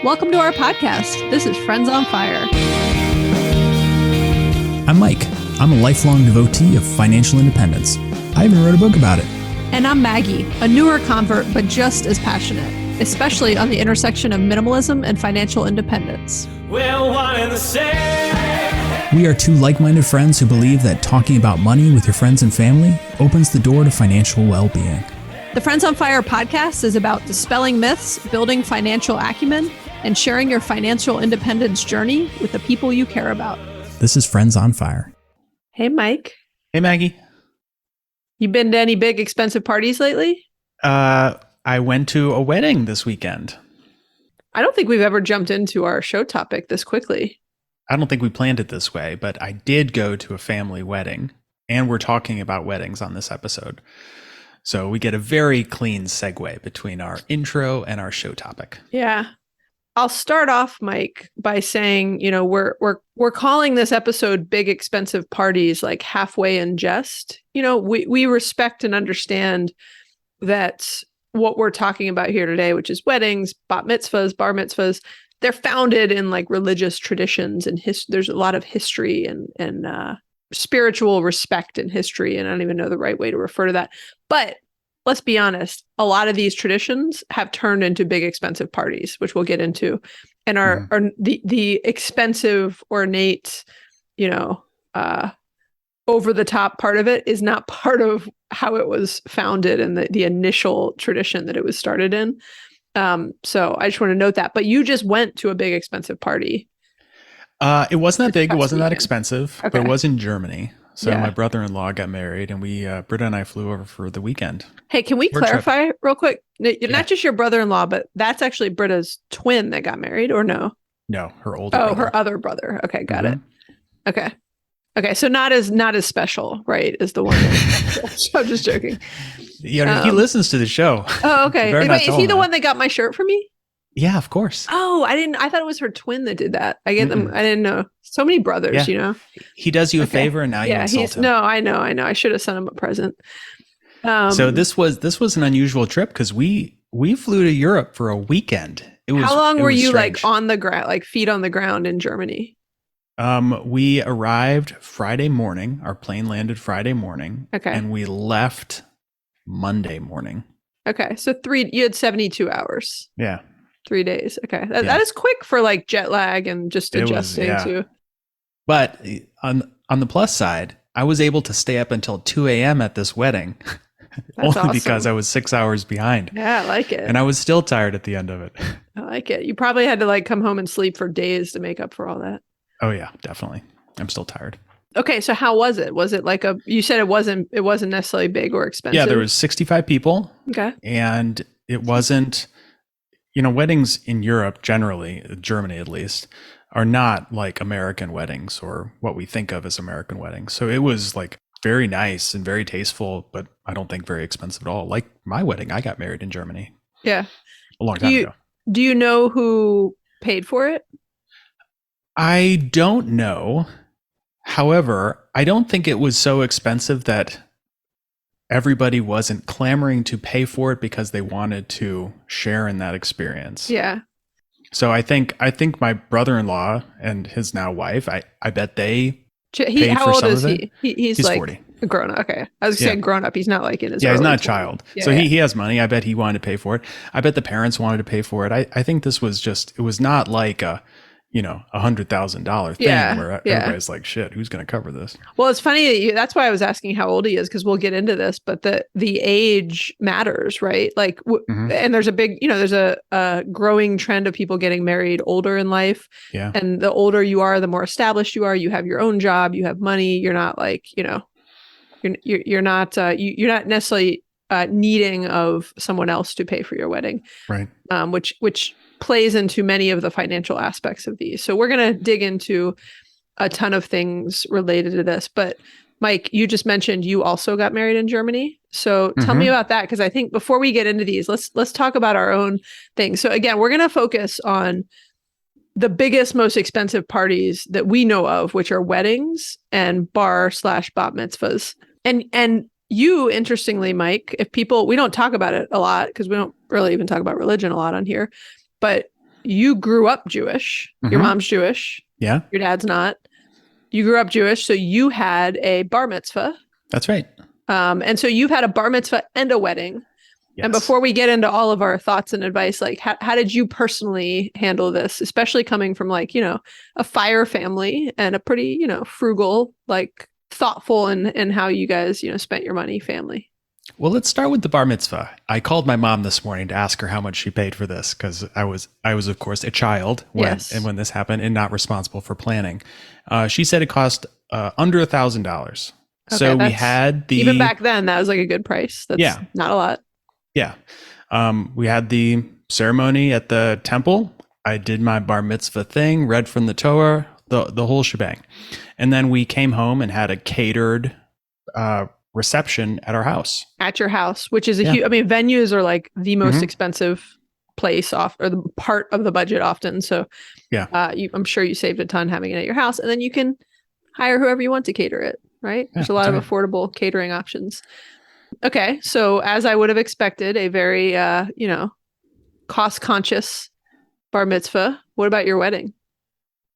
Welcome to our podcast. This is Friends on Fire. I'm Mike. I'm a lifelong devotee of financial independence. I even wrote a book about it. And I'm Maggie, a newer convert, but just as passionate, especially on the intersection of minimalism and financial independence. We're one and the same. We are two like-minded friends who believe that talking about money with your friends and family opens the door to financial well-being. The Friends on Fire podcast is about dispelling myths, building financial acumen, and sharing your financial independence journey with the people you care about. This is Friends on Fire. Hey, Mike. Hey, Maggie. You been to any big expensive parties lately? I went to a wedding this weekend. I don't think we've ever jumped into our show topic this quickly. I don't think we planned it this way, but I did go to a family wedding, and we're talking about weddings on this episode. So we get a very clean segue between our intro and our show topic. Yeah. I'll start off, Mike, by saying, you know, we're calling this episode Big Expensive Parties, like halfway in jest. You know, we respect and understand that what we're talking about here today, which is weddings, bat mitzvahs, bar mitzvahs, they're founded in like religious traditions and there's a lot of history and spiritual respect in history. And I don't even know the right way to refer to that. But let's be honest, a lot of these traditions have turned into big expensive parties, which we'll get into, and are the expensive, ornate, you know, over the top part of it is not part of how it was founded and the initial tradition that it was started in. So I just want to note that. But you just went to a big expensive party. It wasn't that big. It wasn't that expensive, Okay. but it was in Germany. So Yeah. my brother-in-law got married, and Britta and I flew over for the weekend. Hey, can we Road trip. clarify real quick? You're Yeah. not just your brother-in-law, but that's actually Britta's twin that got married, or no? No, her older Oh, brother. her other brother. Okay, got Mhm. it. Okay. So not as special, right? As the one. I'm just joking. Yeah, he listens to the show. Oh, okay. You better not Wait, is tell he him the that. one that got my shirt for me? Yeah, of course. Oh, I thought it was her twin that did that. I get them. I didn't know. So many brothers, Yeah. you know. He does you a Okay. favor, and now you insult him. No, I know. I should have sent him a present. So this was an unusual trip because we flew to Europe for a weekend. How long it were was you strange. like on the ground, like feet on the ground in Germany? We arrived Friday morning. Our plane landed Friday morning. Okay. And we left Monday morning. Okay, so you had 72 hours, Yeah. 3 days. Okay, Yeah. that is quick for like jet lag and just It was, adjusting yeah. to. But on the plus side, I was able to stay up until 2 a.m. at this wedding. That's only because awesome. I was 6 hours behind. Yeah, I like it. And I was still tired at the end of it. I like it. You probably had to like come home and sleep for days to make up for all that. Oh yeah, definitely. I'm still tired. Okay, so how was it? Was it like you said it wasn't necessarily big or expensive? Yeah, there was 65 people. Okay. And it wasn't, weddings in Europe generally, Germany at least, are not like American weddings or what we think of as American weddings. So it was like very nice and very tasteful, but I don't think very expensive at all. Like my wedding, I got married in Germany Yeah. a long time ago. Do you know who paid for it? I don't know. However, I don't think it was so expensive that everybody wasn't clamoring to pay for it because they wanted to share in that experience. Yeah. So I think my brother-in-law and his now wife, I bet they paid How for old some is of he? it. He's like 40. a grown up. Okay. I was saying grown up. He's not like in his Yeah, he's early not a 20s. child. Yeah, So yeah. he has money. I bet he wanted to pay for it. I bet the parents wanted to pay for it. I think this was it was not like a $100,000 thing Yeah, where yeah. everybody's like, shit, who's going to cover this? Well, it's funny that's why I was asking how old he is, because we'll get into this, but the age matters, right? Like, Mhm. and there's a big, there's a growing trend of people getting married older in life. Yeah. And the older you are, the more established you are. You have your own job, you have money. You're not like, you're not necessarily needing of someone else to pay for your wedding, Right. which plays into many of the financial aspects of these. So we're going to dig into a ton of things related to this. But Mike, you just mentioned you also got married in Germany. So tell me about that, because I think before we get into these, let's talk about our own things. So again, we're going to focus on the biggest, most expensive parties that we know of, which are weddings and bar/bat mitzvahs. And you, interestingly, Mike, we don't talk about it a lot because we don't really even talk about religion a lot on here, but you grew up Jewish. Your Mhm. mom's Jewish. Yeah, Your dad's not. You grew up Jewish, so you had a bar mitzvah. that's right. And so you've had a bar mitzvah and a wedding. And Yes. before we get into all of our thoughts and advice, like how did you personally handle this, especially coming from like, a fire family and a pretty, frugal, like thoughtful in how you guys, spent your money family? Well, let's start with the bar mitzvah. I called my mom this morning to ask her how much she paid for this because I was of course a child Yes. when this happened and not responsible for planning. She said it cost under $1,000. So we had the even back then that was like a good price. That's not a lot. Yeah. We had the ceremony at the temple. I did my bar mitzvah thing, read from the Torah, the whole shebang. And then we came home and had a catered reception at our house. At your house, which is a huge, I mean, venues are like the most expensive place off or the part of the budget often. So I'm sure you saved a ton having it at your house, and then you can hire whoever you want to cater it, right? There's a lot of affordable catering options. Okay. So as I would have expected, a very, cost conscious bar mitzvah. What about your wedding?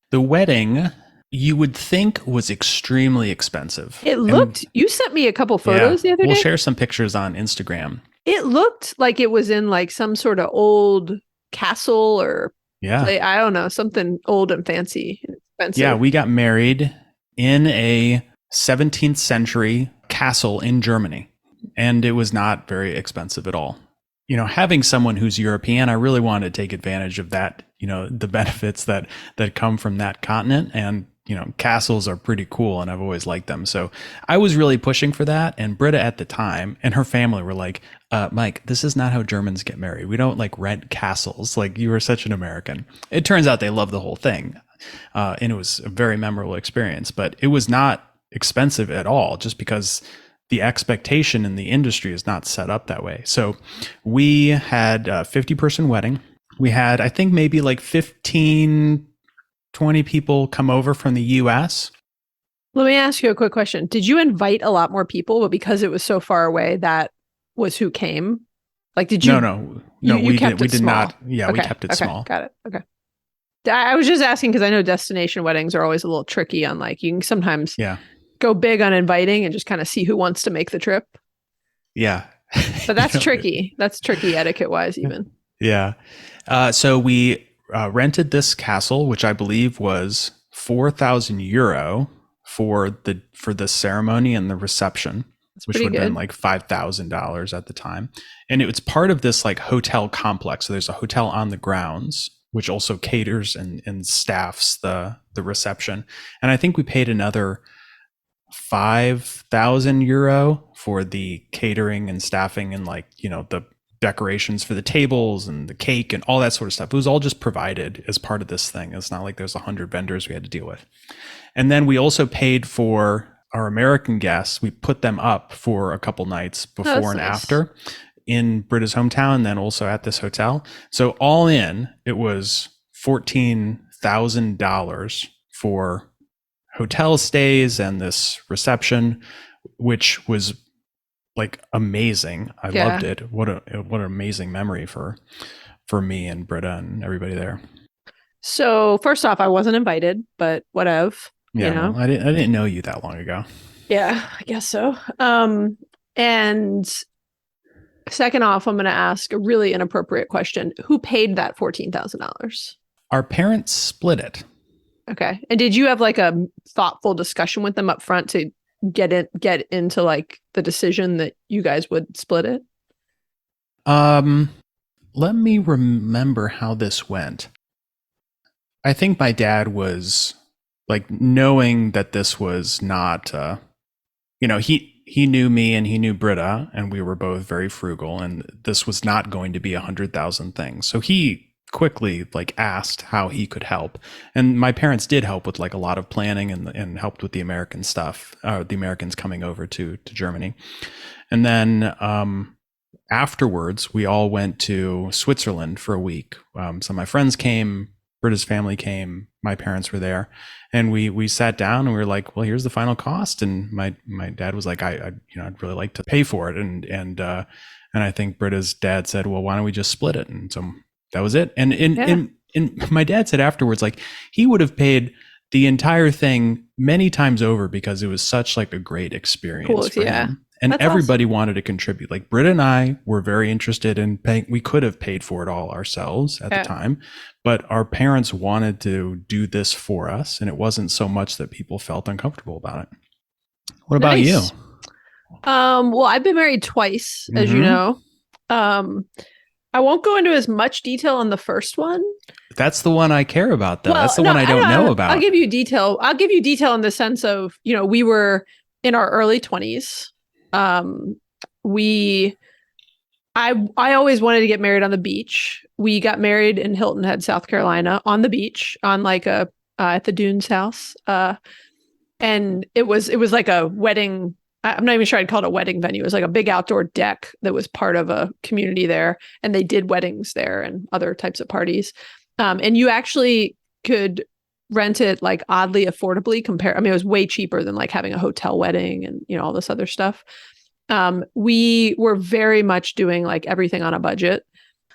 The wedding, you would think, was extremely expensive. It looked, you sent me a couple photos the other day. We'll share some pictures on Instagram. It looked like it was in like some sort of old castle or I don't know, something old and fancy and expensive. Yeah, we got married in a 17th century castle in Germany, and it was not very expensive at all. Having someone who's European, I really wanted to take advantage of that, the benefits that come from that continent. And, castles are pretty cool and I've always liked them. So I was really pushing for that. And Britta at the time and her family were like, Mike, this is not how Germans get married. We don't like rent castles. Like, you are such an American. It turns out they love the whole thing. And it was a very memorable experience, but it was not expensive at all, just because the expectation in the industry is not set up that way. So we had a 50-person wedding. We had, I think, maybe like 15, 20 people come over from the US. Let me ask you a quick question. Did you invite a lot more people, but because it was so far away, that was who came? Like, did you? No, we did not. Yeah, we kept it small. Got it. Okay. I was just asking because I know destination weddings are always a little tricky on, like, you can sometimes go big on inviting and just kind of see who wants to make the trip. Yeah. But that's tricky. That's tricky etiquette wise, even. Yeah. So we rented this castle, which I believe was €4,000 for the ceremony and the reception, which would have been like $5,000 at the time. And it was part of this like hotel complex. So there's a hotel on the grounds, which also caters and staffs the reception. And I think we paid another €5,000 for the catering and staffing and, like, the decorations for the tables and the cake and all that sort of stuff. It was all just provided as part of this thing. It's not like there's 100 vendors we had to deal with. And then we also paid for our American guests. We put them up for a couple nights before and after in Britta's hometown, and then also at this hotel. So all in, it was $14,000 for hotel stays and this reception, which was like amazing. I loved it. What an amazing memory for me and Britta and everybody there. So first off, I wasn't invited, but whatever. Well, I didn't know you that long ago. Yeah, I guess so. And second off, I'm going to ask a really inappropriate question. Who paid that $14,000? Our parents split it. Okay. And did you have like a thoughtful discussion with them up front to get into like the decision that you guys would split it? Let me remember how this went. I think my dad was like, knowing that this was not, he knew me and he knew Britta, and we were both very frugal, and this was not going to be 100,000 things. So he quickly like asked how he could help, and my parents did help with like a lot of planning and helped with the American stuff, the Americans coming over to Germany. And then afterwards we all went to Switzerland for a week. So my friends came, Britta's family came, my parents were there, and we sat down and we were like, well, here's the final cost. And my dad was like, I'd really like to pay for it, and I think Britta's dad said, well, why don't we just split it? And so that was it. And And my dad said afterwards, like, he would have paid the entire thing many times over because it was such like a great experience for him. And That's everybody awesome. wanted to contribute. Like Britt and I were very interested in paying. We could have paid for it all ourselves at the Yeah. time, but our parents wanted to do this for us. And it wasn't so much that people felt uncomfortable about it. What about you? Nice. Well, I've been married twice, as you Mm-hmm. know. Um, I won't go into as much detail on the first one. That's the one I care about, though. Well, That's the no, one I don't know I'll about. give you detail. I'll give you detail in the sense of, we were in our early 20s. Um, we, I always wanted to get married on the beach. We got married in Hilton Head, South Carolina, on the beach, on like at the Dunes house. And it was like a wedding. I'm not even sure I'd call it a wedding venue. It was like a big outdoor deck that was part of a community there, and they did weddings there and other types of parties. And you actually could rent it like oddly affordably compared. I mean, it was way cheaper than like having a hotel wedding and all this other stuff. We were very much doing like everything on a budget.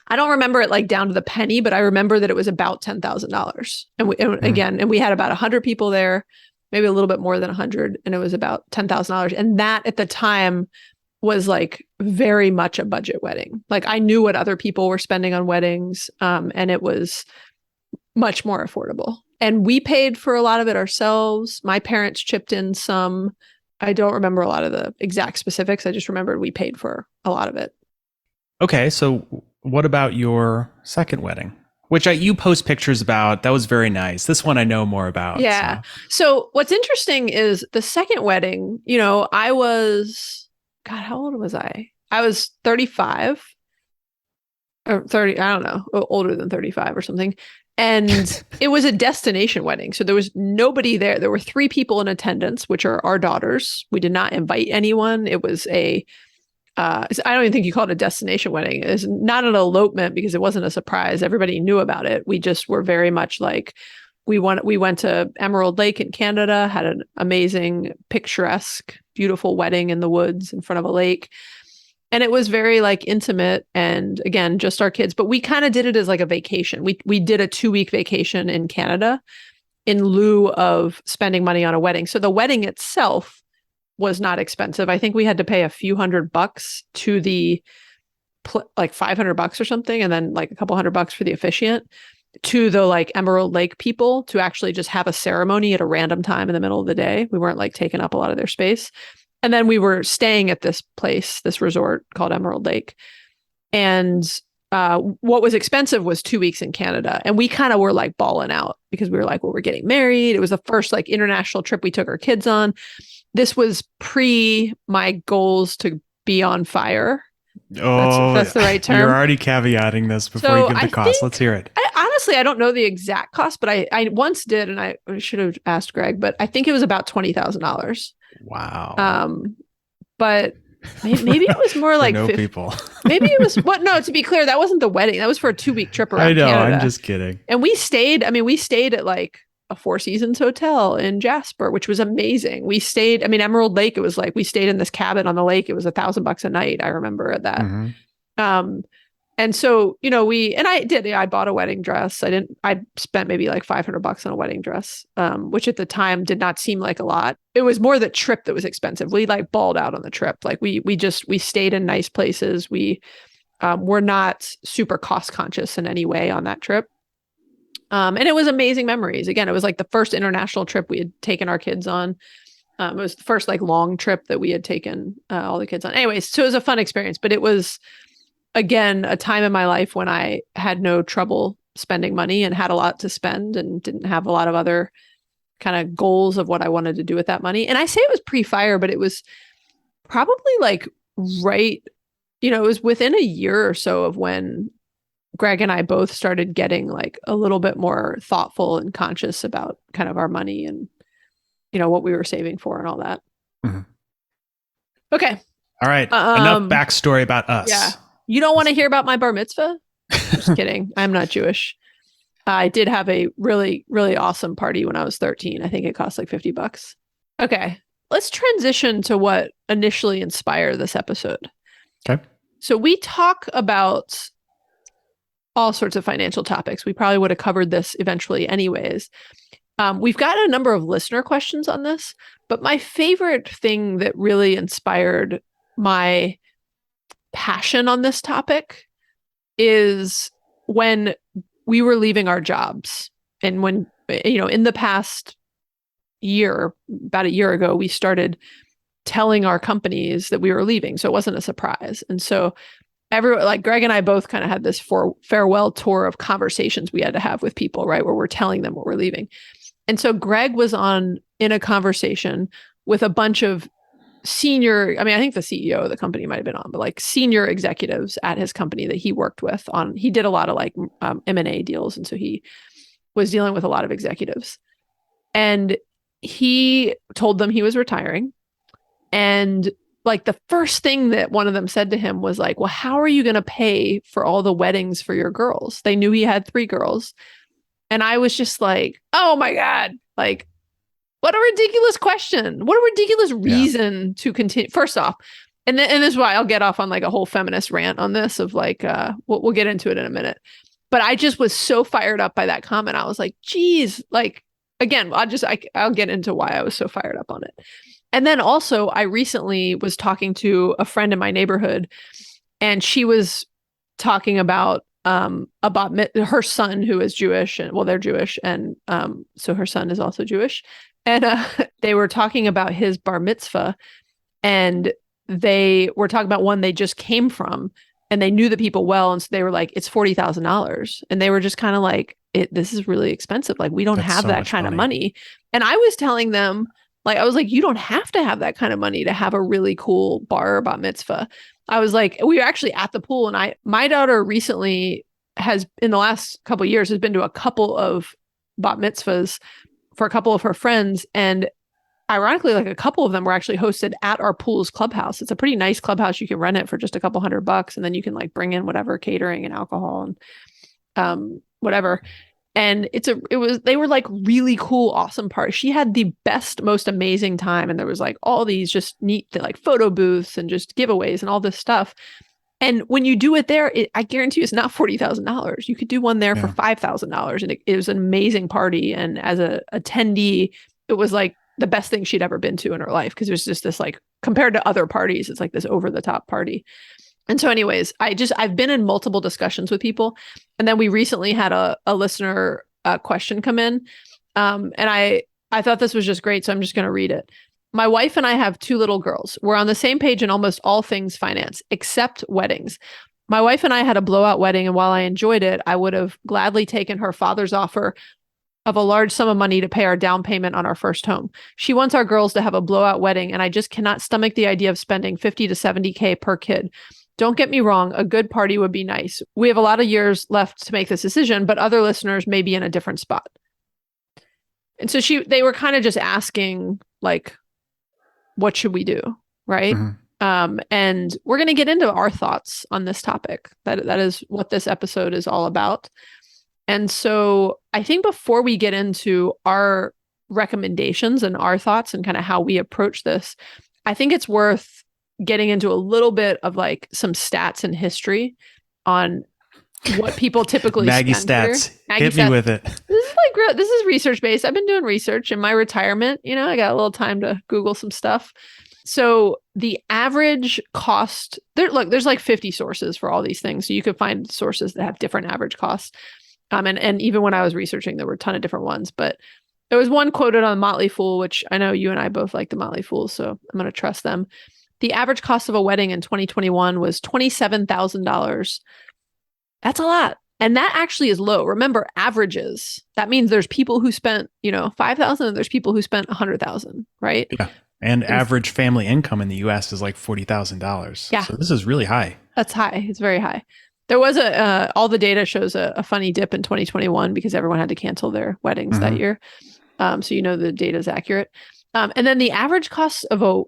I don't remember it like down to the penny, but I remember that it was about $10,000. And we had about 100 people there, maybe a little bit more than 100, and it was about $10,000. And that at the time was like very much a budget wedding. Like I knew what other people were spending on weddings, and it was much more affordable. And we paid for a lot of it ourselves. My parents chipped in some. I don't remember a lot of the exact specifics. I just remembered we paid for a lot of it. Okay, so what about your second wedding? Which you post pictures about. That was very nice. This one I know more about. Yeah. So what's interesting is the second wedding, I was, God, how old was I? I was 35 or 30, I don't know, older than 35 or something. And it was a destination wedding. So there was nobody there. There were 3 people in attendance, which are our daughters. We did not invite anyone. It was I don't even think you call it a destination wedding. It's not an elopement because it wasn't a surprise. Everybody knew about it. We just were very much like, we went to Emerald Lake in Canada, had an amazing, picturesque, beautiful wedding in the woods in front of a lake. And it was very like intimate and again, just our kids, but we kind of did it as like a vacation. We did a 2-week vacation in Canada in lieu of spending money on a wedding. So the wedding itself was not expensive. I think we had to pay a few $100 to the like $500 or something, and then like a couple $100 for the officiant, to the like Emerald Lake people to actually just have a ceremony at a random time in the middle of the day. We weren't like taking up a lot of their space. And then we were staying at this place, this resort called Emerald Lake. And what was expensive was 2 weeks in Canada. And we kind of were like balling out because we were like, well, we're getting married. It was the first like international trip we took our kids on. This was pre my goals to be on fire. That's the right term. You're already caveating this before you give the cost. Let's hear it. Honestly, I don't know the exact cost, but I once did, and I should have asked Greg, but I think it was about $20,000. Wow. But maybe it was more like people. Maybe it was no, to be clear, that wasn't the wedding. That was for a 2-week trip around Canada. I'm just kidding. And we stayed at like a Four Seasons hotel in Jasper, which was amazing. We stayed, Emerald Lake, it was like we stayed in this cabin on the lake. It was $1,000 a night. I remember that. Mm-hmm. And so, I bought a wedding dress. I spent maybe like $500 on a wedding dress, which at the time did not seem like a lot. It was more the trip that was expensive. We like balled out on the trip. Like we stayed in nice places. We were not super cost conscious in any way on that trip. And it was amazing memories. Again, it was like the first international trip we had taken our kids on. It was the first like long trip that we had taken all the kids on. Anyways, so it was a fun experience, but it was, again, a time in my life when I had no trouble spending money and had a lot to spend and didn't have a lot of other kind of goals of what I wanted to do with that money. And I say it was pre-fire, but it was probably like right, it was within a year or so of when Greg and I both started getting like a little bit more thoughtful and conscious about kind of our money and, what we were saving for and all that. Mm-hmm. Okay. All right. Enough backstory about us. Yeah. You don't want to hear about my bar mitzvah? Just kidding. I'm not Jewish. I did have a really, really awesome party when I was 13. I think it cost like $50. Okay. Let's transition to what initially inspired this episode. Okay. So we talk about all sorts of financial topics. We probably would have covered this eventually anyways. We've gotten a number of listener questions on this, but my favorite thing that really inspired my passion on this topic is when we were leaving our jobs. And when, in the past year, about a year ago, we started telling our companies that we were leaving. So it wasn't a surprise. And so everyone, like Greg and I both kind of had this farewell tour of conversations we had to have with people, right? Where we're telling them what we're leaving. And so Greg was in a conversation with a bunch of senior, I think the CEO of the company might've been on, but like senior executives at his company that he worked with he did a lot of like M&A deals. And so he was dealing with a lot of executives, and he told them he was retiring. And like the first thing that one of them said to him was like, well, how are you going to pay for all the weddings for your girls? They knew he had 3 girls. And I was just like, oh my God, like, what a ridiculous question. What a ridiculous reason to continue. First off, and this is why I'll get off on like a whole feminist rant on this of like, we'll get into it in a minute. But I just was so fired up by that comment. I was like, geez, like, again, I'll get into why I was so fired up on it. And then also I recently was talking to a friend in my neighborhood, and she was talking about her son, who is Jewish, and well, they're Jewish. And so her son is also Jewish. And they were talking about his bar mitzvah, and they were talking about one they just came from, and they knew the people well. And so they were like, it's $40,000. And they were just kind of like, this is really expensive. Like, we don't have so that kind of money. And I was telling them, like, I was like, you don't have to have that kind of money to have a really cool bar or bat mitzvah. I was like, we were actually at the pool, and my daughter recently has, in the last couple of years, has been to a couple of bat mitzvahs for a couple of her friends. And ironically, like a couple of them were actually hosted at our pool's clubhouse. It's a pretty nice clubhouse. You can rent it for just a couple $100, and then you can like bring in whatever catering and alcohol and whatever. And they were like really cool, awesome parties. She had the best, most amazing time. And there was like all these just neat, like photo booths and just giveaways and all this stuff. And when you do it there, I guarantee you it's not $40,000. You could do one there for $5,000. And it was an amazing party. And as a attendee, it was like the best thing she'd ever been to in her life. Cause it was just this, like, compared to other parties, it's like this over the top party. And so anyways, I've been in multiple discussions with people. And then we recently had a listener question come in. And I thought this was just great. So I'm just going to read it. My wife and I have 2 little girls. We're on the same page in almost all things finance, except weddings. My wife and I had a blowout wedding, and while I enjoyed it, I would have gladly taken her father's offer of a large sum of money to pay our down payment on our first home. She wants our girls to have a blowout wedding, and I just cannot stomach the idea of spending $50 to $70K per kid. Don't get me wrong, a good party would be nice. We have a lot of years left to make this decision, but other listeners may be in a different spot. And so they were kind of just asking, like, what should we do? Right. Mm-hmm. And we're going to get into our thoughts on this topic. That is what this episode is all about. And so I think before we get into our recommendations and our thoughts and kind of how we approach this, I think it's worth getting into a little bit of like some stats and history on what people typically Maggie spend stats. Hit me with it. This is research based. I've been doing research in my retirement. I got a little time to Google some stuff. So the average cost there's like 50 sources for all these things. So you could find sources that have different average costs. And even when I was researching, there were a ton of different ones, but there was one quoted on Motley Fool, which I know you and I both like the Motley Fool, so I'm going to trust them. The average cost of a wedding in 2021 was $27,000. That's a lot. And that actually is low. Remember, averages. That means there's people who spent, $5,000 and there's people who spent $100,000, right? Yeah. And average family income in the US is like $40,000. Yeah. So this is really high. That's high. It's very high. There was all the data shows a funny dip in 2021 because everyone had to cancel their weddings that year. So the data is accurate. And then the average cost of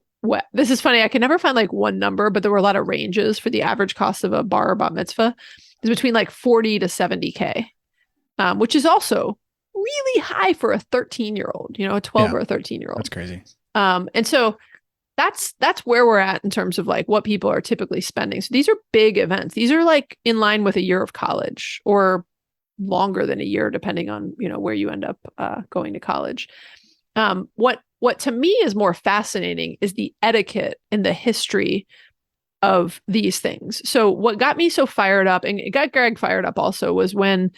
this is funny. I can never find like one number, but there were a lot of ranges for the average cost of a bar or bat mitzvah. Is between like 40 to 70K, which is also really high for a 13-year-old, a 12 or a 13-year-old. That's crazy. And so that's where we're at in terms of like what people are typically spending. So these are big events. These are like in line with a year of college or longer than a year, depending on, where you end up going to college. What to me is more fascinating is the etiquette and the history of these things. So what got me so fired up, and it got Greg fired up also, was when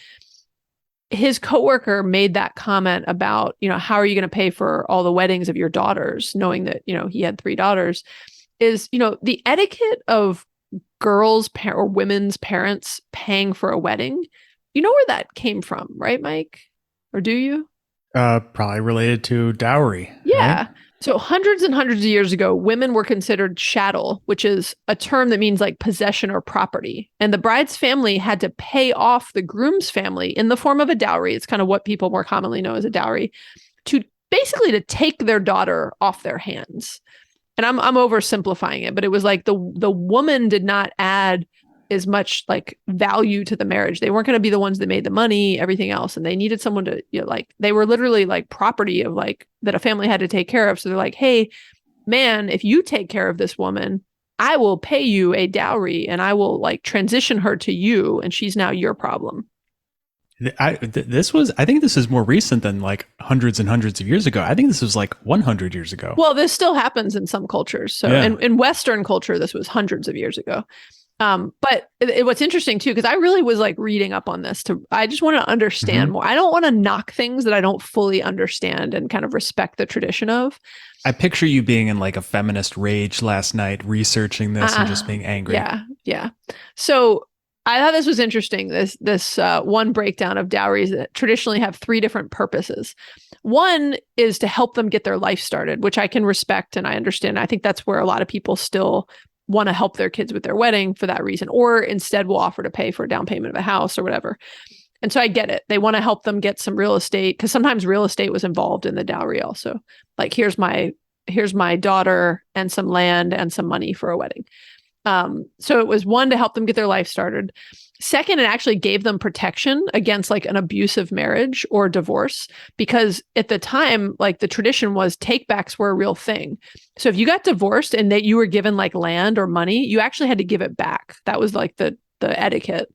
his coworker made that comment about, how are you going to pay for all the weddings of your daughters, knowing that, he had 3 daughters, is, the etiquette of girls or women's parents paying for a wedding. You know where that came from, right, Mike? Or do you? Probably related to dowry. Yeah. Right? So hundreds and hundreds of years ago, women were considered chattel, which is a term that means like possession or property. And the bride's family had to pay off the groom's family in the form of a dowry. It's kind of what people more commonly know as a dowry, to basically to take their daughter off their hands. And I'm oversimplifying it, but it was like the woman did not add as much like value to the marriage. They weren't going to be the ones that made the money, everything else. And they needed someone to, like, they were literally like property of like that a family had to take care of. So they're like, hey, man, if you take care of this woman, I will pay you a dowry and I will like transition her to you. And she's now your problem. I think this is more recent than like hundreds and hundreds of years ago. I think this was like 100 years ago. Well, this still happens in some cultures. So in Western culture, this was hundreds of years ago. But what's interesting too, because I really was like reading up on this I just want to understand more. I don't want to knock things that I don't fully understand and kind of respect the tradition of. I picture you being in like a feminist rage last night, researching this and just being angry. Yeah. So I thought this was interesting. This one breakdown of dowries that traditionally have 3 different purposes. One is to help them get their life started, which I can respect and I understand. I think that's where a lot of people still want to help their kids with their wedding for that reason, or instead will offer to pay for a down payment of a house or whatever. And so I get it. They want to help them get some real estate, because sometimes real estate was involved in the dowry also. Like, here's my daughter and some land and some money for a wedding. So it was one, to help them get their life started. Second, it actually gave them protection against like an abusive marriage or divorce, because at the time, like the tradition was takebacks were a real thing. So if you got divorced and that you were given like land or money, you actually had to give it back. That was like the etiquette.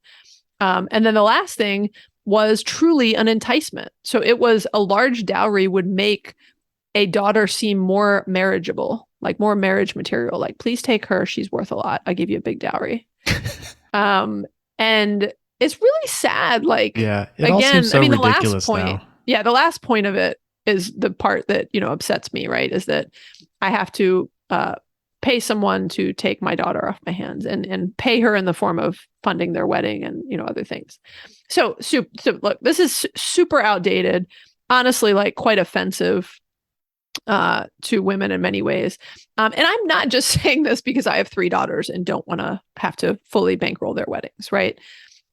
And then the last thing was truly an enticement. So it was a large dowry would make a daughter seem more marriageable, like more marriage material. Like, please take her. She's worth a lot. I give you a big dowry. And it's really sad. Like, yeah, it all seems so ridiculous now. The last point of it is the part that, upsets me, right? Is that I have to pay someone to take my daughter off my hands and pay her in the form of funding their wedding and, other things. So look, this is super outdated, honestly, like quite offensive to women in many ways. And I'm not just saying this because I have 3 daughters and don't want to have to fully bankroll their weddings, right?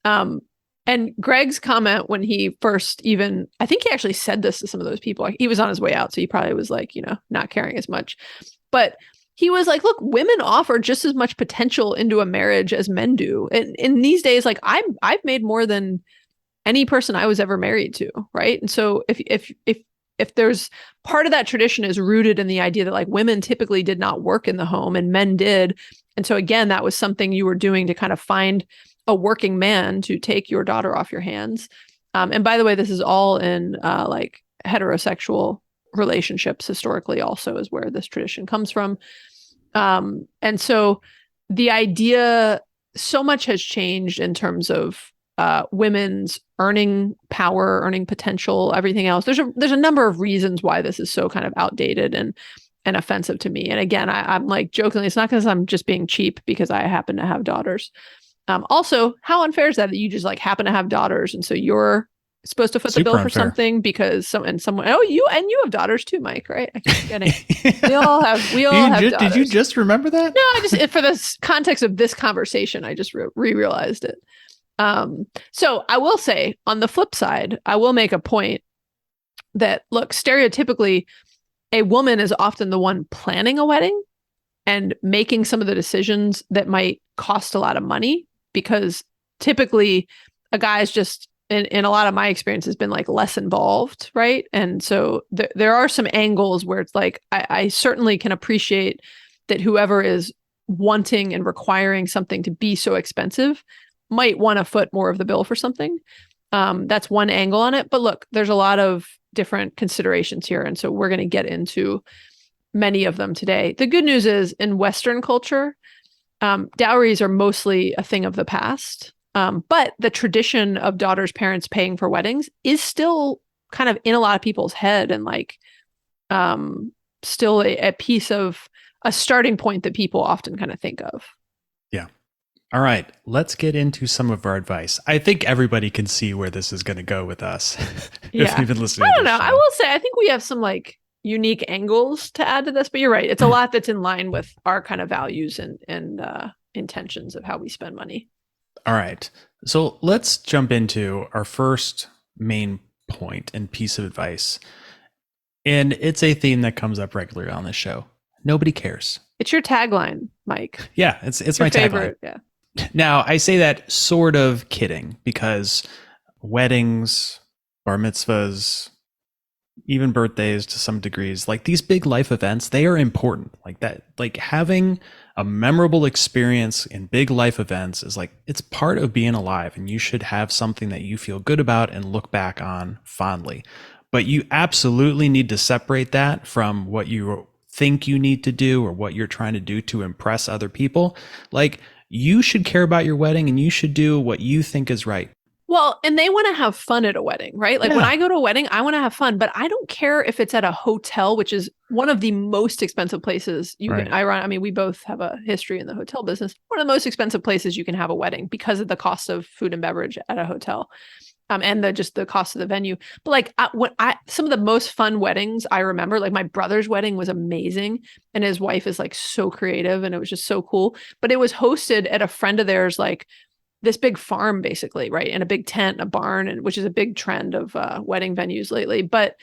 And Greg's comment when he first I think he actually said this to some of those people. He was on his way out, so he probably was like, not caring as much. But he was like, look, women offer just as much potential into a marriage as men do. And in these days, like I've made more than any person I was ever married to, right? And so if there's part of that tradition is rooted in the idea that like women typically did not work in the home and men did. And so again, that was something you were doing to kind of find a working man to take your daughter off your hands. And by the way, this is all in like heterosexual relationships historically also is where this tradition comes from. And so the idea, so much has changed in terms of women's earning power, earning potential, everything else. There's a number of reasons why this is so kind of outdated and offensive to me. And again, I'm like jokingly, it's not because I'm just being cheap because I happen to have daughters. Also, how unfair is that you just like happen to have daughters and so you're supposed to foot the bill for something because someone you have daughters too, Mike, right? I keep forgetting. we all have daughters. Did you just remember that? No, I just for the context of this conversation, I just realized it. So I will say on the flip side, I will make a point that look, stereotypically, a woman is often the one planning a wedding and making some of the decisions that might cost a lot of money, because typically a guy's just in a lot of my experience has been like less involved. Right. And so there are some angles where it's like, I certainly can appreciate that whoever is wanting and requiring something to be so expensive might want to foot more of the bill for something. That's one angle on it. But look, there's a lot of different considerations here. And so we're going to get into many of them today. The good news is in Western culture, dowries are mostly a thing of the past. But the tradition of daughters' parents paying for weddings is still kind of in a lot of people's head and like still a piece of a starting point that people often kind of think of. Yeah. All right, let's get into some of our advice. I think everybody can see where this is going to go with us. Yeah. If you've been listening. I don't know. I will say, I think we have some like unique angles to add to this, but you're right. It's a lot that's in line with our kind of values and intentions of how we spend money. All right. So let's jump into our first main point and piece of advice. And it's a theme that comes up regularly on this show. Nobody cares. It's your tagline, Mike. Yeah, it's my favorite. tagline. Yeah. Now, I say that sort of kidding because weddings, bar mitzvahs, even birthdays to some degrees, like these big life events, they are important. Like that, like having a memorable experience in big life events is like, it's part of being alive, and you should have something that you feel good about and look back on fondly. But you absolutely need to separate that from what you think you need to do or what you're trying to do to impress other people. Like, you should care about your wedding and you should do what you think is right. Well, and they want to have fun at a wedding, right? Like when I go to a wedding, I want to have fun, but I don't care if it's at a hotel, which is one of the most expensive places you can. I mean, we both have a history in the hotel business. One of the most expensive places you can have a wedding because of the cost of food and beverage at a hotel. And just the cost of the venue. But like some of the most fun weddings I remember, like my brother's wedding was amazing, and his wife is like so creative, and it was just so cool. But it was hosted at a friend of theirs, like this big farm, basically, right, in a big tent, a barn, and which is a big trend of wedding venues lately. But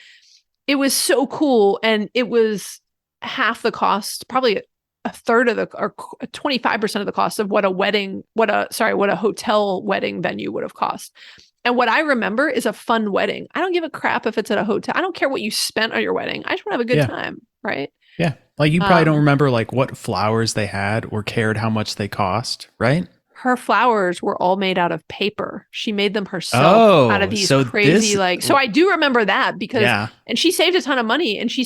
it was so cool, and it was half the cost, probably a third of or 25% of the cost of what a hotel wedding venue would have cost. And what I remember is a fun wedding. I don't give a crap if it's at a hotel. I don't care what you spent on your wedding. I just want to have a good time, right? Yeah. Like you probably don't remember like what flowers they had or cared how much they cost, right? Her flowers were all made out of paper. She made them herself out of these crazy so I do remember that because and she saved a ton of money, and we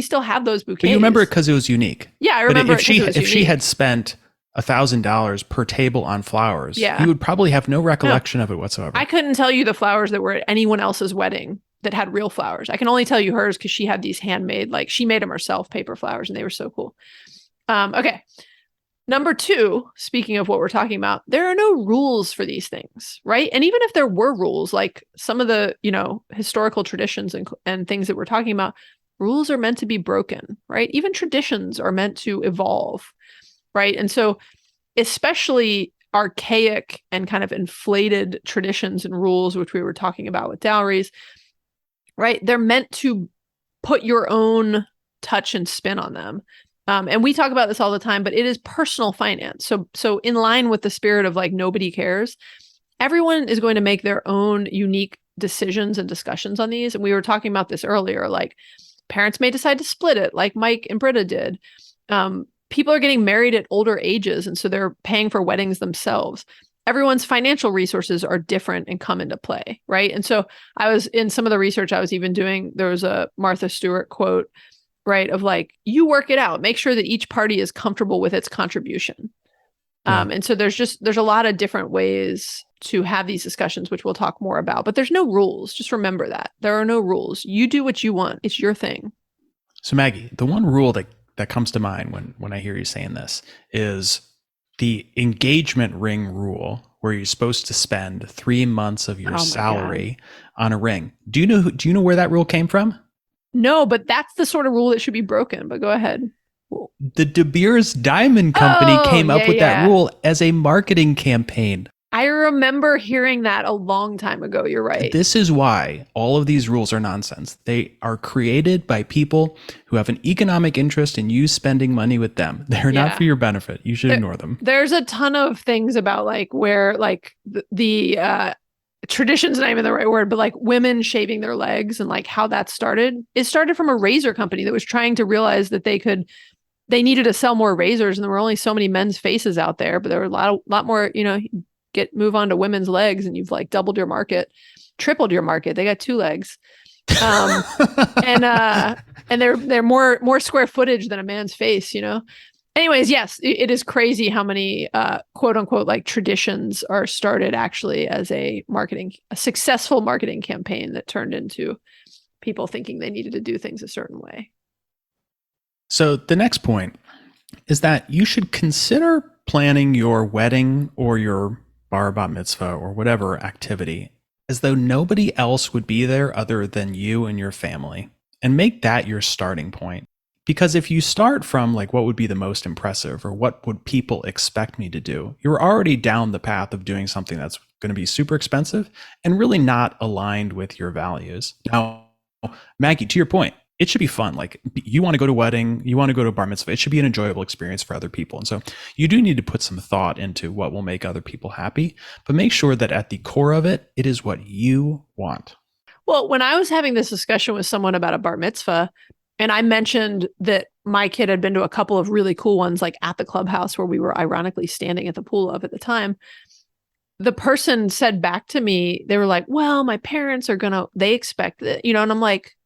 still have those bouquets. But you remember it because it was unique. Yeah, I remember but if she had spent $1,000 per table on flowers, you would probably have no recollection of it whatsoever. I couldn't tell you the flowers that were at anyone else's wedding that had real flowers. I can only tell you hers because she had these handmade, like she made them herself, paper flowers, and they were so cool. Okay. Number 2, speaking of what we're talking about, there are no rules for these things, right? And even if there were rules, like some of the, historical traditions and things that we're talking about, rules are meant to be broken, right? Even traditions are meant to evolve. Right. And so especially archaic and kind of inflated traditions and rules, which we were talking about with dowries, right? They're meant to put your own touch and spin on them. And we talk about this all the time, but it is personal finance. So in line with the spirit of like, nobody cares, everyone is going to make their own unique decisions and discussions on these. And we were talking about this earlier, like parents may decide to split it like Mike and Britta did. People are getting married at older ages, and so they're paying for weddings themselves. Everyone's financial resources are different and come into play, right? And so I was in some of the research I was even doing, there was a Martha Stewart quote, right, of like, you work it out, make sure that each party is comfortable with its contribution. And so there's a lot of different ways to have these discussions, which we'll talk more about, but there's no rules. Just remember that there are no rules. You do what you want. It's your thing. So Maggie, the one rule that comes to mind when I hear you saying this is the engagement ring rule, where you're supposed to spend 3 months of your salary on a ring. Do you know where that rule came from? No, but that's the sort of rule that should be broken. But go ahead. The De Beers Diamond Company came up with that rule as a marketing campaign. I remember hearing that a long time ago. You're right. This is why all of these rules are nonsense. They are created by people who have an economic interest in you spending money with them. They're not for your benefit. You should ignore them. There's a ton of things about like where like the tradition's not even the right word, but like women shaving their legs and like how that started. It started from a razor company that was trying to realize that they could they needed to sell more razors, and there were only so many men's faces out there, but there were a lot more, move on to women's legs, and you've like doubled your market, tripled your market. They got two legs. Um, and they're more square footage than a man's face, Anyways, yes, it is crazy how many quote unquote like traditions are started actually as a successful marketing campaign that turned into people thinking they needed to do things a certain way. So the next point is that you should consider planning your wedding or your bar bat mitzvah or whatever activity as though nobody else would be there other than you and your family, and make that your starting point. Because if you start from like what would be the most impressive or what would people expect me to do, you're already down the path of doing something that's going to be super expensive and really not aligned with your values. Now, Maggie, to your point, it should be fun. Like, you want to go to a wedding, you want to go to a bar mitzvah, it should be an enjoyable experience for other people. And so you do need to put some thought into what will make other people happy, but make sure that at the core of it, it is what you want. Well, when I was having this discussion with someone about a bar mitzvah, and I mentioned that my kid had been to a couple of really cool ones, like at the clubhouse where we were ironically standing at the pool of at the time, the person said back to me, they were like, well, my parents they expect it, and I'm like,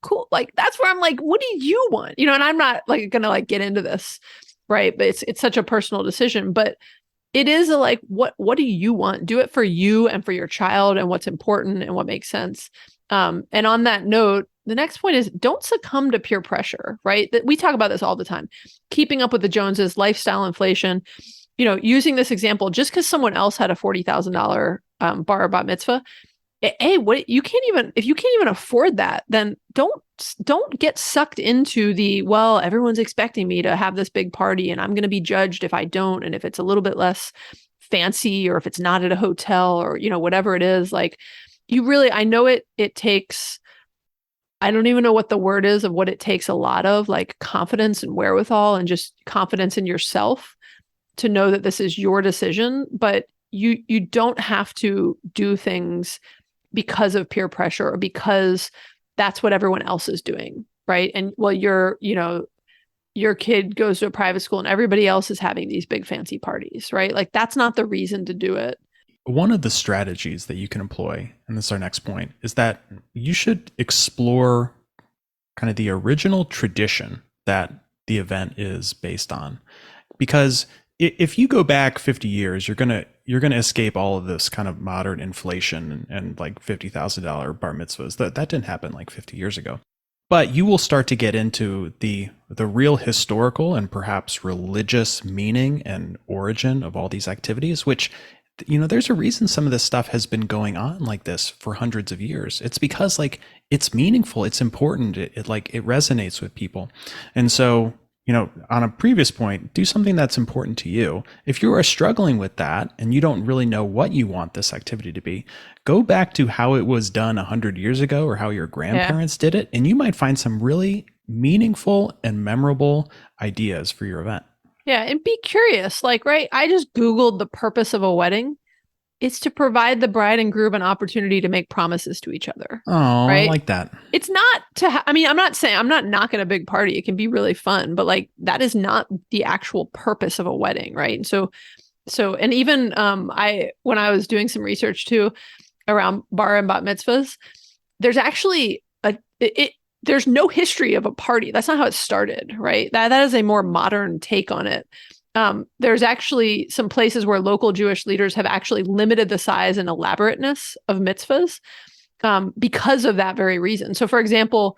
cool. Like, that's where I'm like, what do you want? And I'm not like going to like get into this, right? But it's such a personal decision, but it is like, what do you want? Do it for you and for your child and what's important and what makes sense. And on that note, the next point is don't succumb to peer pressure, right? That we talk about this all the time. Keeping up with the Joneses, lifestyle inflation, using this example, just because someone else had a $40,000 bar bat mitzvah, hey, if you can't even afford that, then don't get sucked into well, everyone's expecting me to have this big party and I'm going to be judged if I don't. And if it's a little bit less fancy or if it's not at a hotel or, whatever it is, like I know it takes, I don't even know what the word is of what it takes a lot of like confidence and wherewithal and just confidence in yourself to know that this is your decision, but you don't have to do things because of peer pressure or because that's what everyone else is doing, right? And well, your kid goes to a private school and everybody else is having these big fancy parties, right? Like, that's not the reason to do it. One of the strategies that you can employ, and this is our next point, is that you should explore kind of the original tradition that the event is based on. Because if you go back 50 years, you're gonna escape all of this kind of modern inflation and like $50,000 bar mitzvahs. That didn't happen like 50 years ago. But you will start to get into the real historical and perhaps religious meaning and origin of all these activities, which, there's a reason some of this stuff has been going on like this for hundreds of years. It's because like it's meaningful, it's important, it resonates with people. And so, on a previous point, do something that's important to you. If you are struggling with that and you don't really know what you want this activity to be, go back to how it was done 100 years ago or how your grandparents did it, and you might find some really meaningful and memorable ideas for your event. Yeah, and be curious. Like, right, I just Googled the purpose of a wedding. It's to provide the bride and groom an opportunity to make promises to each other. Oh, right? I like that. It's not to, I'm not saying, I'm not knocking a big party. It can be really fun, but like, that is not the actual purpose of a wedding, right? And so, and even when I was doing some research too around bar and bat mitzvahs, there's actually there's no history of a party. That's not how it started, right? That is a more modern take on it. There's actually some places where local Jewish leaders have actually limited the size and elaborateness of mitzvahs because of that very reason. So, for example,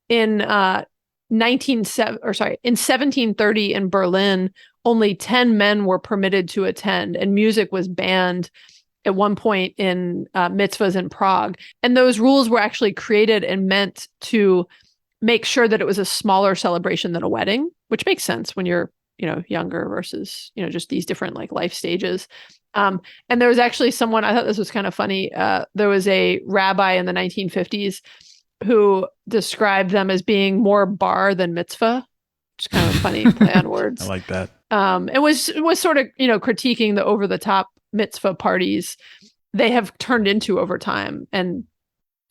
in 1730 in Berlin, only 10 men were permitted to attend, and music was banned at one point in mitzvahs in Prague. And those rules were actually created and meant to make sure that it was a smaller celebration than a wedding, which makes sense when you're, younger versus, just these different like life stages. And there was actually someone, I thought this was kind of funny. There was a rabbi in the 1950s who described them as being more bar than mitzvah, which is kind of a funny play on words. I like that. It was sort of, critiquing the over the top mitzvah parties they have turned into over time. And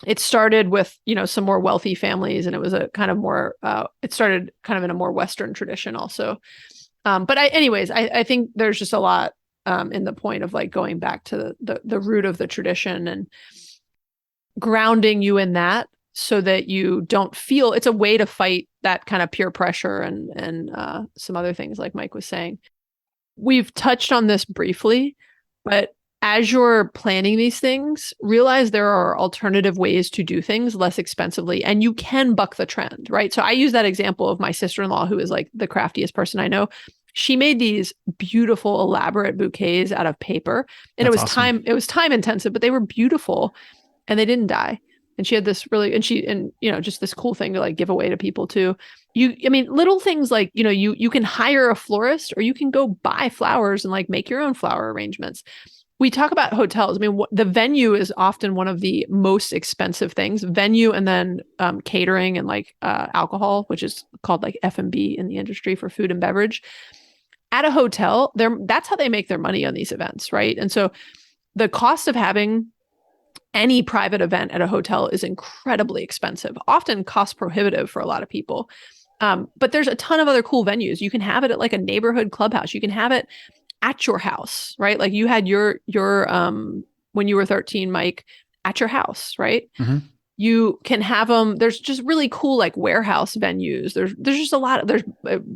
it started with, some more wealthy families, and it was a kind of more, it started kind of in a more Western tradition also. But I think there's just a lot in the point of like going back to the root of the tradition and grounding you in that so that you don't feel it's a way to fight that kind of peer pressure and some other things like Mike was saying. We've touched on this briefly, but as you're planning these things, realize there are alternative ways to do things less expensively, and you can buck the trend, right? So I use that example of my sister-in-law, who is like the craftiest person I know. She made these beautiful, elaborate bouquets out of paper, and That's awesome. it was time intensive, but they were beautiful, and they didn't die. And she had this really, and just this cool thing to like give away to people too. Little things like, you can hire a florist, or you can go buy flowers and like make your own flower arrangements. We talk about hotels. The venue is often one of the most expensive things. Venue, and then catering, and like alcohol, which is called like F&B in the industry for food and beverage. At a hotel, that's how they make their money on these events, right? And so the cost of having any private event at a hotel is incredibly expensive, often cost prohibitive for a lot of people. But there's a ton of other cool venues. You can have it at like a neighborhood clubhouse. You can have it at your house, right? Like you had your when you were 13, Mike, at your house, right? Mm-hmm. You can have them. There's just really cool like warehouse venues. There's just a lot of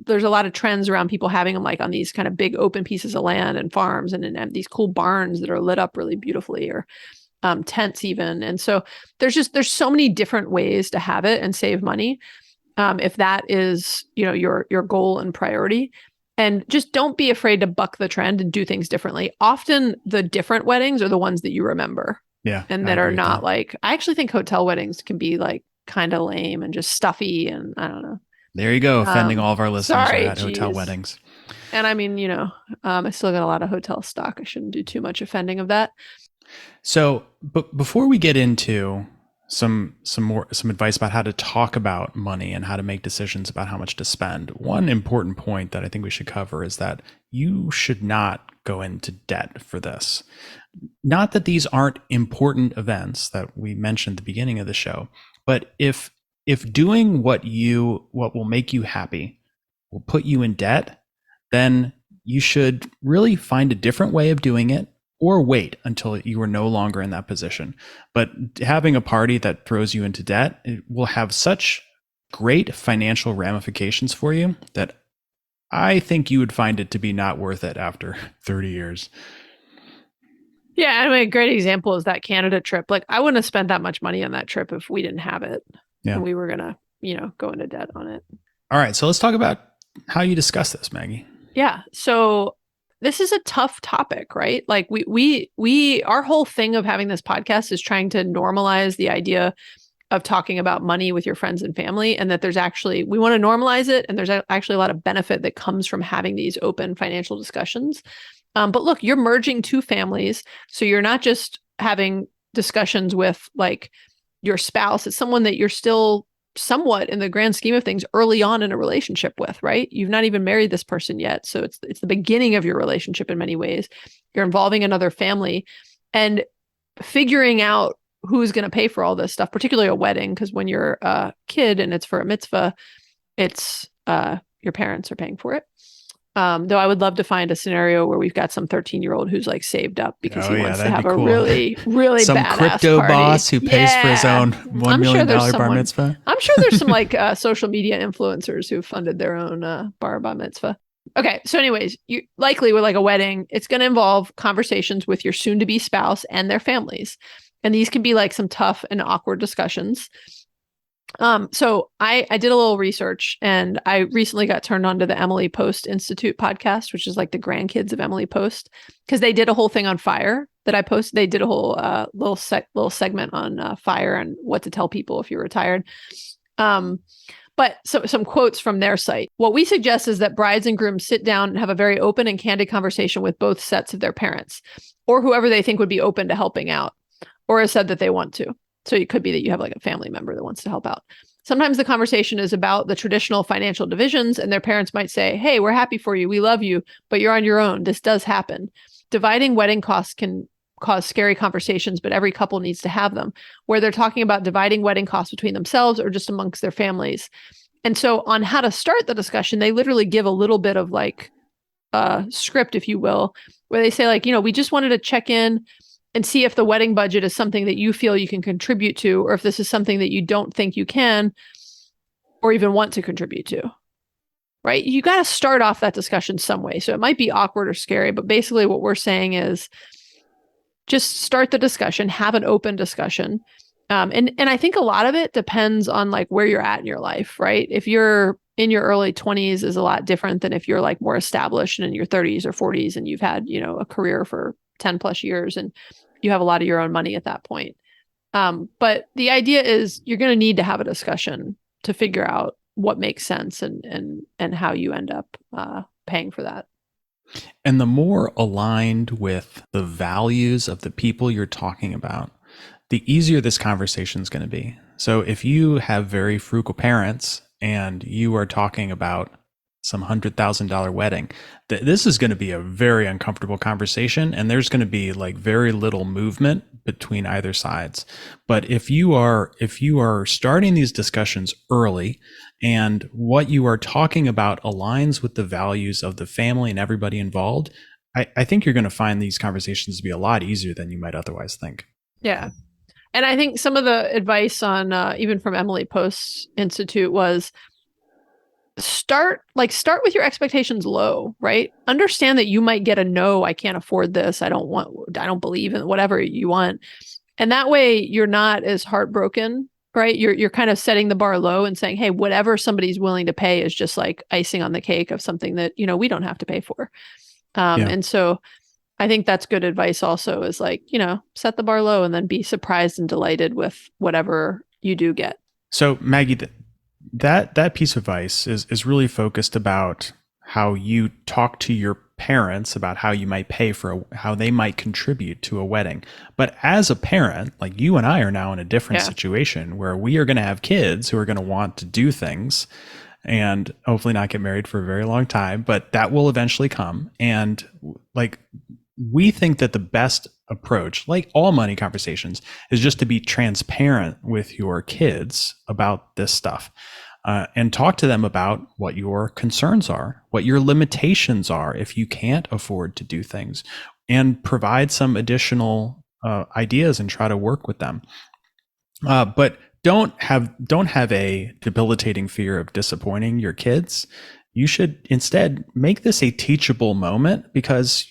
there's a lot of trends around people having them like on these kind of big open pieces of land and farms, and these cool barns that are lit up really beautifully, or tents even. And so there's so many different ways to have it and save money, if that is your goal and priority. And just don't be afraid to buck the trend and do things differently. Often the different weddings are the ones that you remember. Yeah. And that are not like, I actually think hotel weddings can be like kind of lame and just stuffy, and I don't know. There you go, offending all of our listeners sorry, who had hotel weddings. And I still got a lot of hotel stock. I shouldn't do too much offending of that. So, but before we get into some advice about how to talk about money and how to make decisions about how much to spend, one important point that I think we should cover is that you should not go into debt for this. Not that these aren't important events that we mentioned at the beginning of the show, but if doing what will make you happy will put you in debt, then you should really find a different way of doing it, or wait until you are no longer in that position. But having a party that throws you into debt, it will have such great financial ramifications for you that I think you would find it to be not worth it after 30 years. Yeah, a great example is that Canada trip. Like, I wouldn't have spent that much money on that trip if we didn't have it. Yeah. And we were gonna, go into debt on it. All right, so let's talk about how you discuss this, Maggie. Yeah. So this is a tough topic, right? Like our whole thing of having this podcast is trying to normalize the idea of talking about money with your friends and family, and that we want to normalize it. And there's actually a lot of benefit that comes from having these open financial discussions. But look, you're merging two families. So you're not just having discussions with like your spouse. It's someone that you're still somewhat, in the grand scheme of things, early on in a relationship with, right? You've not even married this person yet. So it's the beginning of your relationship in many ways. You're involving another family, and figuring out who's going to pay for all this stuff, particularly a wedding, because when you're a kid and it's for a mitzvah, it's your parents are paying for it. Though I would love to find a scenario where we've got some 13-year-old who's like saved up because he wants to have a really, really some badass crypto party. boss who pays for his own $1 million bar mitzvah. I'm sure there's some like social media influencers who funded their own bar mitzvah. Okay, so anyways, you likely with like a wedding, it's going to involve conversations with your soon-to-be spouse and their families, and these can be like some tough and awkward discussions. So I did a little research, and I recently got turned on to the Emily Post Institute podcast, which is like the grandkids of Emily Post, because they did a whole thing on fire that I posted. They did a whole little segment on fire and what to tell people if you're retired. But some quotes from their site. What we suggest is that brides and grooms sit down and have a very open and candid conversation with both sets of their parents, or whoever they think would be open to helping out, or has said that they want to. So it could be that you have like a family member that wants to help out. Sometimes the conversation is about the traditional financial divisions, and their parents might say, hey, we're happy for you. We love you, but you're on your own. This does happen. Dividing wedding costs can cause scary conversations, but every couple needs to have them, where they're talking about dividing wedding costs between themselves or just amongst their families. And so on how to start the discussion, they literally give a little bit of like a script, if you will, where they say like, we just wanted to check in and see if the wedding budget is something that you feel you can contribute to, or if this is something that you don't think you can or even want to contribute to. Right? You got to start off that discussion some way. So it might be awkward or scary, but basically what we're saying is just start the discussion, have an open discussion. And I think a lot of it depends on like where you're at in your life, right? If you're in your early 20s is a lot different than if you're like more established and in your 30s or 40s and you've had, a career for 10 plus years and you have a lot of your own money at that point. But the idea is you're going to need to have a discussion to figure out what makes sense and how you end up paying for that. And the more aligned with the values of the people you're talking about, the easier this conversation is going to be. So if you have very frugal parents and you are talking about some $100,000 wedding, this is going to be a very uncomfortable conversation, and there's going to be like very little movement between either sides. But if you are starting these discussions early and what you are talking about aligns with the values of the family and everybody involved, I think you're going to find these conversations to be a lot easier than you might otherwise think. Yeah. And I think some of the advice on even from Emily Post's Institute was start with your expectations low, right? Understand that you might get a no, I can't afford this. I don't believe in whatever you want. And that way you're not as heartbroken, right? You're kind of setting the bar low and saying, hey, whatever somebody's willing to pay is just like icing on the cake of something that, we don't have to pay for. And so I think that's good advice also is like, set the bar low and then be surprised and delighted with whatever you do get. So Maggie, that piece of advice is really focused about how you talk to your parents about how you might pay for how they might contribute to a wedding. But as a parent, like you and I are now in a different situation where we are going to have kids who are going to want to do things and hopefully not get married for a very long time, but that will eventually come. And like, we think that the best approach, like all money conversations, is just to be transparent with your kids about this stuff and talk to them about what your concerns are, what your limitations are if you can't afford to do things, and provide some additional ideas and try to work with them. But don't have a debilitating fear of disappointing your kids. You should instead make this a teachable moment, because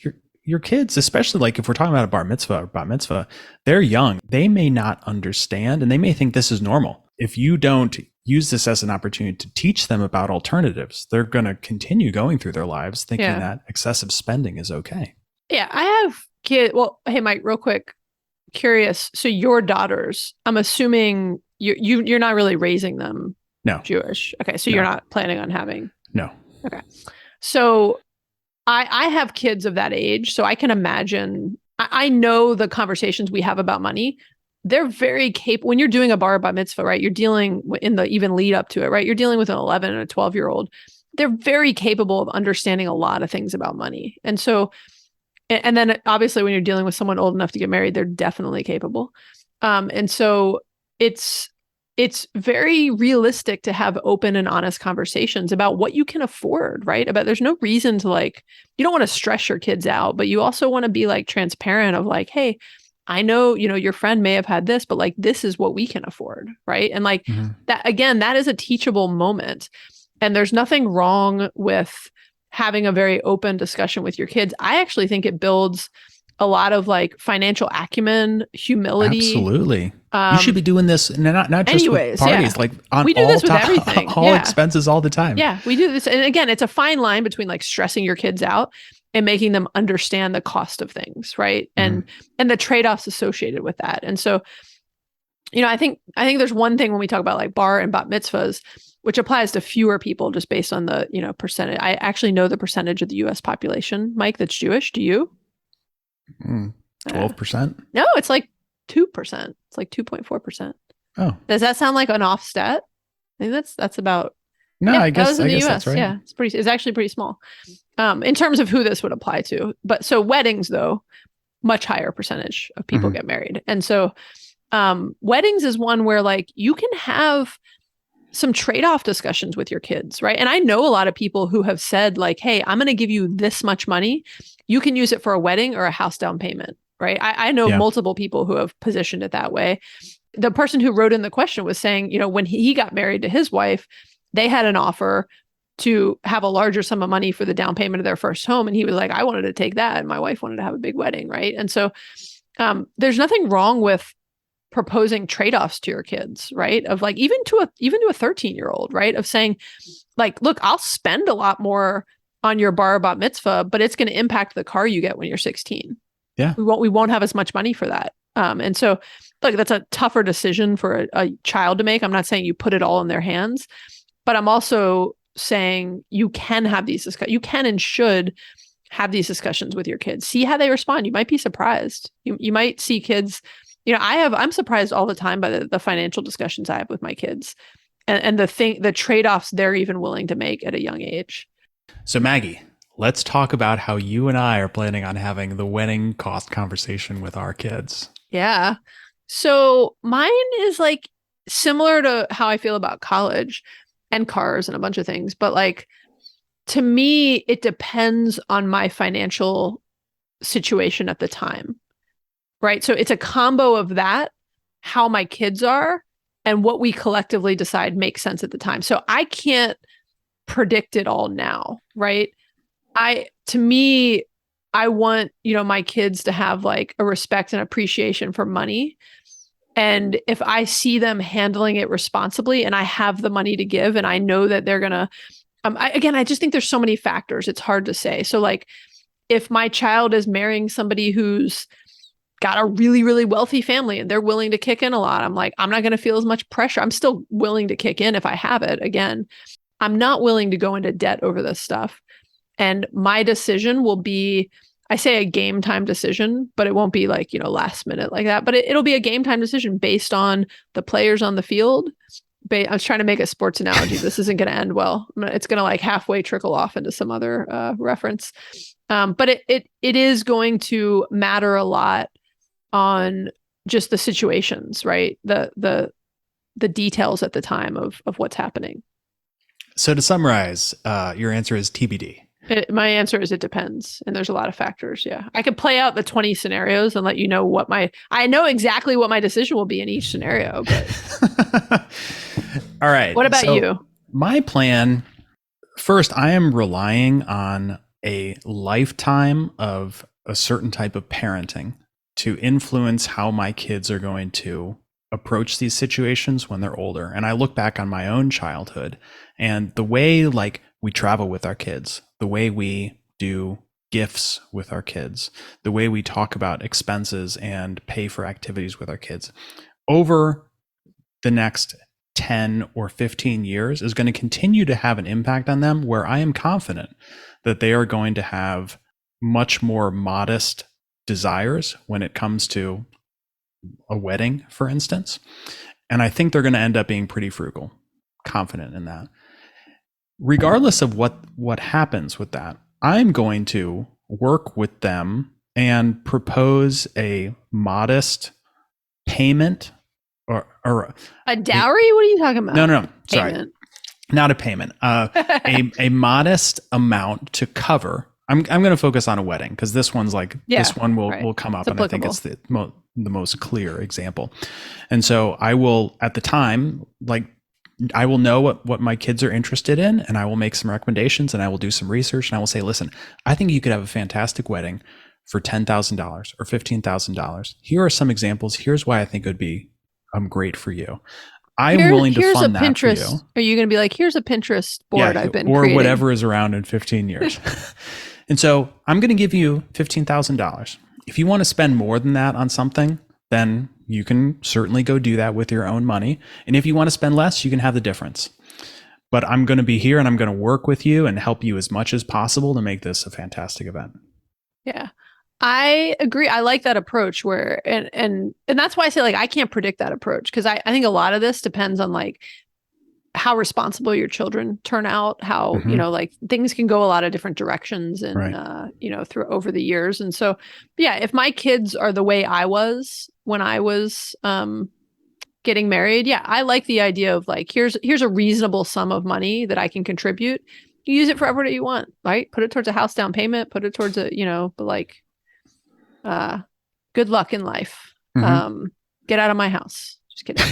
your kids, especially like if we're talking about a bar mitzvah, they're young. They may not understand and they may think this is normal. If you don't use this as an opportunity to teach them about alternatives, they're going to continue going through their lives thinking that excessive spending is okay. Yeah, I have kids. Well, hey, Mike, real quick, curious. So your daughters, I'm assuming you're not really raising them Jewish. Okay, so you're not planning on having. No. Okay, so I have kids of that age, so I can imagine. I know the conversations we have about money. They're very capable. When you're doing a bar mitzvah, right? You're dealing in the even lead up to it, right? You're dealing with an 11 and a 12-year-old. They're very capable of understanding a lot of things about money. And so, and then obviously when you're dealing with someone old enough to get married, they're definitely capable. And so it's very realistic to have open and honest conversations about what you can afford, right? There's no reason to you don't want to stress your kids out, but you also want to be transparent of hey, I know, your friend may have had this, but this is what we can afford. Right. And that, again, that is a teachable moment. And there's nothing wrong with having a very open discussion with your kids. I actually think it builds a lot of financial acumen, humility. Absolutely. You should be doing this not just with parties, on we do this with everything. all expenses all the time. Yeah, we do this. And again, it's a fine line between stressing your kids out and making them understand the cost of things, right? And the trade-offs associated with that. And so, I think there's one thing when we talk about bar and bat mitzvahs, which applies to fewer people just based on the, percentage. I actually know the percentage of the US population, Mike, that's Jewish. Do you? 12%? No, it's 2%. It's 2.4%. Oh. Does that sound like an off stat? I think that's about. No, I guess that was in the US. That's right. Yeah, it's actually pretty small in terms of who this would apply to. But so weddings, though, much higher percentage of people get married. And so weddings is one where like you can have some trade-off discussions with your kids, right? And I know a lot of people who have said like, hey, I'm going to give you this much money. You can use it for a wedding or a house down payment, right? I know multiple people who have positioned it that way. The person who wrote in the question was saying, you know, when he got married to his wife, they had an offer to have a larger sum of money for the down payment of their first home. And he was like, I wanted to take that. And my wife wanted to have a big wedding, right? And so there's nothing wrong with proposing trade-offs to your kids, right? Of like even to a 13-year-old, right? Of saying like, look, I'll spend a lot more on your bar bat mitzvah, but it's going to impact the car you get when you're 16. Yeah. We won't have as much money for that. And so look, that's a tougher decision for a child to make. I'm not saying you put it all in their hands, but I'm also saying you can have these you can and should have these discussions with your kids. See how they respond. You might be surprised. You might see kids. You know, I'm surprised all the time by the financial discussions I have with my kids and the trade-offs they're even willing to make at a young age. So Maggie, let's talk about how you and I are planning on having the wedding cost conversation with our kids. Yeah. So mine is like similar to how I feel about college and cars and a bunch of things. But like, to me, it depends on my financial situation at the time. Right. So it's a combo of that, how my kids are, and what we collectively decide makes sense at the time. So I can't predict it all now. Right. To me, I want, you know, my kids to have like a respect and appreciation for money. And if I see them handling it responsibly and I have the money to give and I know that they're going to, I just think there's so many factors. It's hard to say. So like if my child is marrying somebody who's got a really, really wealthy family and they're willing to kick in a lot, I'm like, I'm not going to feel as much pressure. I'm still willing to kick in if I have it. Again, I'm not willing to go into debt over this stuff. And my decision will be, I say a game time decision, but it won't be like, you know, last minute like that. But it'll be a game time decision based on the players on the field. I was trying to make a sports analogy. This isn't going to end well. It's going to like halfway trickle off into some other reference. But it is going to matter a lot on just the situations, right? The details at the time of what's happening. So to summarize, your answer is TBD. My answer is it depends. And there's a lot of factors. Yeah. I could play out the 20 scenarios and let you know I know exactly what my decision will be in each scenario, but all right. What about you? My plan, first, I am relying on a lifetime of a certain type of parenting to influence how my kids are going to approach these situations when they're older. And I look back on my own childhood and the way like we travel with our kids, the way we do gifts with our kids, the way we talk about expenses and pay for activities with our kids over the next 10 or 15 years is going to continue to have an impact on them, where I am confident that they are going to have much more modest desires when it comes to a wedding, for instance. And I think they're going to end up being pretty frugal, confident in that. Regardless of what happens with that, I'm going to work with them and propose a modest payment or a dowry. What are you talking about? No. Sorry, not a payment. A modest amount to cover. I'm going to focus on a wedding because this one's like this one will come up, and I think it's the most clear example. And so I will, at the time, like I will know what my kids are interested in, and I will make some recommendations, and I will do some research, and I will say, listen, I think you could have a fantastic wedding for $10,000 or $15,000. Here are some examples. Here's why I think it would be great for you. I'm willing to fund that for you. Are you going to be like, here's a Pinterest board I've been or creating? Whatever is around in 15 years. And so I'm going to give you $15,000. If you want to spend more than that on something, then you can certainly go do that with your own money. And if you want to spend less, you can have the difference. But I'm going to be here and I'm going to work with you and help you as much as possible to make this a fantastic event. Yeah. I agree. I like that approach where, and that's why I say like, I can't predict that approach because I think a lot of this depends on like how responsible your children turn out, how, Mhm. like things can go a lot of different directions and, Right. through over the years. And so, yeah, if my kids are the way I was when I was, getting married, yeah, I like the idea of like, here's a reasonable sum of money that I can contribute. You use it for whatever you want, right? Put it towards a house down payment, put it towards but like, good luck in life. Mhm. Get out of my house. Just kidding.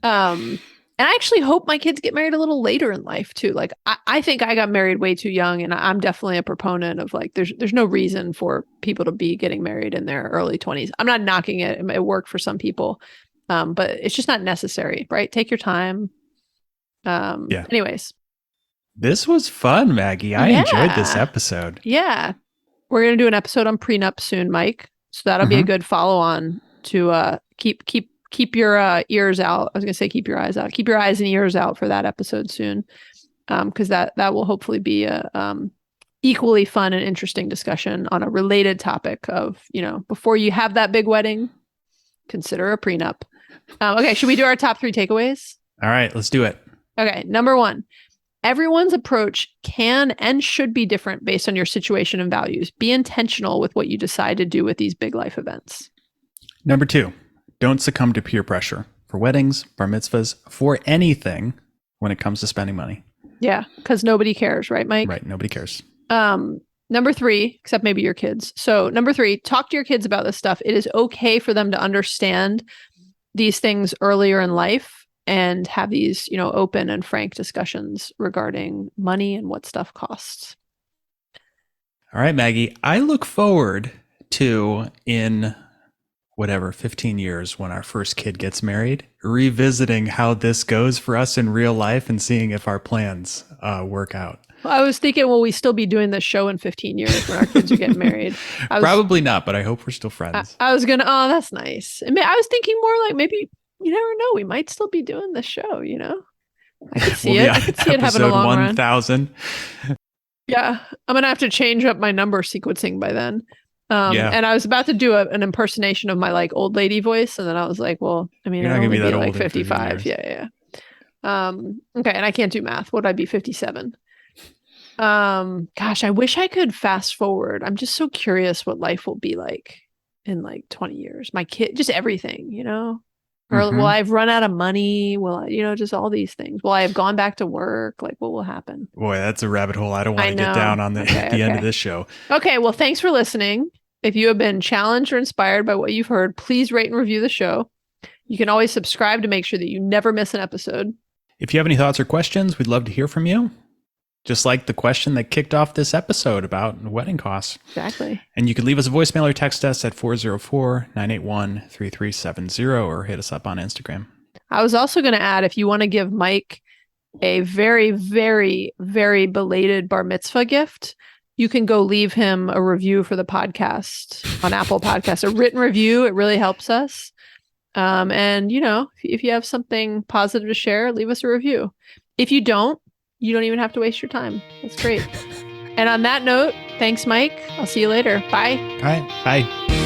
And I actually hope my kids get married a little later in life too. Like I think I got married way too young, and I'm definitely a proponent of like there's no reason for people to be getting married in their early 20s. I'm not knocking it. It worked for some people. But it's just not necessary, right? Take your time. Yeah. Anyways. This was fun, Maggie. I enjoyed this Yeah. episode. Yeah. We're gonna do an episode on prenup soon, Mike. So that'll be a Mhm. good follow on to keep your ears out. I was gonna say keep your eyes out. Keep your eyes and ears out for that episode soon. Because that will hopefully be a equally fun and interesting discussion on a related topic of, before you have that big wedding, consider a prenup. Okay, should we do our top 3 takeaways? All right, let's do it. Okay, number 1. Everyone's approach can and should be different based on your situation and values. Be intentional with what you decide to do with these big life events. Number 2, don't succumb to peer pressure for weddings, bar mitzvahs, for anything when it comes to spending money. Yeah, because nobody cares, right, Mike? Right, nobody cares. Number 3, except maybe your kids. So number 3, talk to your kids about this stuff. It is okay for them to understand these things earlier in life and have these, open and frank discussions regarding money and what stuff costs. All right, Maggie, I look forward to, in 15 years, when our first kid gets married, revisiting how this goes for us in real life and seeing if our plans work out. Well, I was thinking, will we still be doing this show in 15 years when our kids are getting married? Probably not, but I hope we're still friends. I was gonna, oh, that's nice. I was thinking more like maybe, you never know, we might still be doing this show, I could see it. I could see it having a long 1000. run. Yeah, I'm gonna have to change up my number sequencing by then. And I was about to do an impersonation of my like old lady voice, and then I was like, well, You're I'll not gonna only be that like old in 55. 15 years. Yeah. Okay, and I can't do math. Would I be 57? Gosh, I wish I could fast forward. I'm just so curious what life will be like in like 20 years. My kid, just everything, Or will I have run out of money? Will I, just all these things? Will I have gone back to work? Like, what will happen? Boy, that's a rabbit hole I don't want to get down on the end of this show. Okay, well, thanks for listening. If you have been challenged or inspired by what you've heard, please rate and review the show. You can always subscribe to make sure that you never miss an episode. If you have any thoughts or questions, we'd love to hear from you. Just like the question that kicked off this episode about wedding costs. Exactly. And you can leave us a voicemail or text us at 404-981-3370 or hit us up on Instagram. I was also going to add, if you want to give Mike a very, very, very belated bar mitzvah gift, you can go leave him a review for the podcast on Apple Podcasts, a written review. It really helps us. And, if you have something positive to share, leave us a review. If you don't even have to waste your time. That's great. And on that note, thanks, Mike. I'll see you later. Bye. All right. Bye.